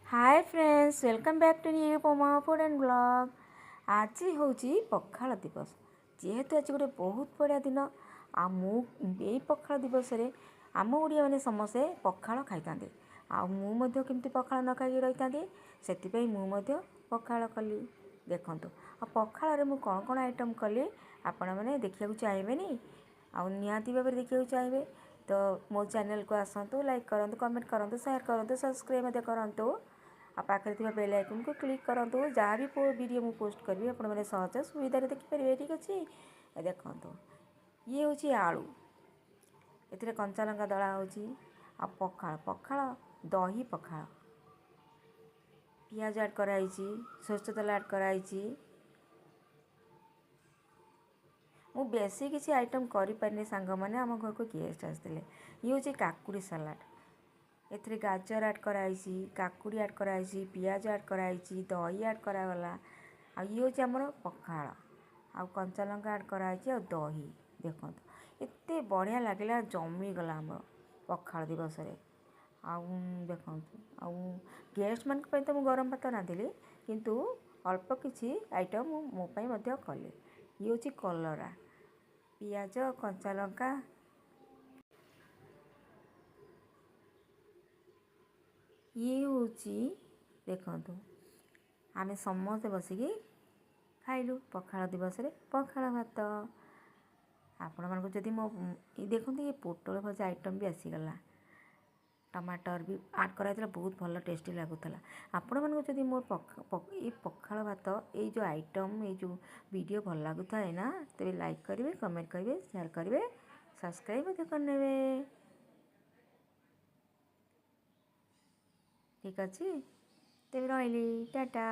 Hi friends welcome back to new Poma food and blog. आज हूँ पखाल दिवस। जेहेतु आज गोटे बहुत बढ़िया दिन आई पखाल दिवस रे आम ओडिया मैंने समस्ते पखाल खाई आमती पखाल न खाई रही था से पखाल कली देखूँ आ पखाल मुझे कौन कौन आइटम कली आपण मैंने देखा चाहिए नी आती भाव देखा चाहिए तो मो चैनल को आसतु लाइक करूँ कमेंट करूँ शेयर करूँ सब्सक्राइब करूँ आ पाखे थी बेल आइकन को क्लिक करूँ जहाँ भी वीडियो मुझे पोस्ट करी आप सहज सुविधा देखिपारे। ठीक अच्छे देखो ये हूँ आलू ए कंचा लंका दला हो पखाल पखाल दही पखाल पियाज ऐड कराई सोरिष तेल ऐड कराई मु बेसी किसी आइटम करें सांग मैंने आम घर को गेस्ट आसते। ये हूँ काकुड़ी सलाड ए गाजर ऐड कराई काकुड़ी ऐड कराई पियाज ऐड कराई दही ऐड करागला ये हूँ आमर पखाल आ कंचा लंका ऐड कराई दही देखो एत बढ़िया लगे जमीगला आम पखाल दिवस देखो गेस्ट मान तो मुझे गरम भात रांधि किंतु अल्प किसी आइटम मोपाई कले। ये हूँ कलरा पियाज कंचा लंका ये हूँ देखु आम समस्ते बसिकी खाइलु पखाल दिवस रे पखाल भात आपण मानक जदि मो देखो ये पोटल भजा आइटम भी आसीगला टमाटर भी ऐड कराइला बहुत भल टेस्टी लगुला। आपण मानक जदि मोर ये पखाल भात ये जो आइटम ये जो वीडियो भल लगुता है ना तेरे लाइक करेंगे कमेंट करेंगे शेयर करेंगे सब्सक्राइब करने। ठीक अच्छे तेरे रही टाटा।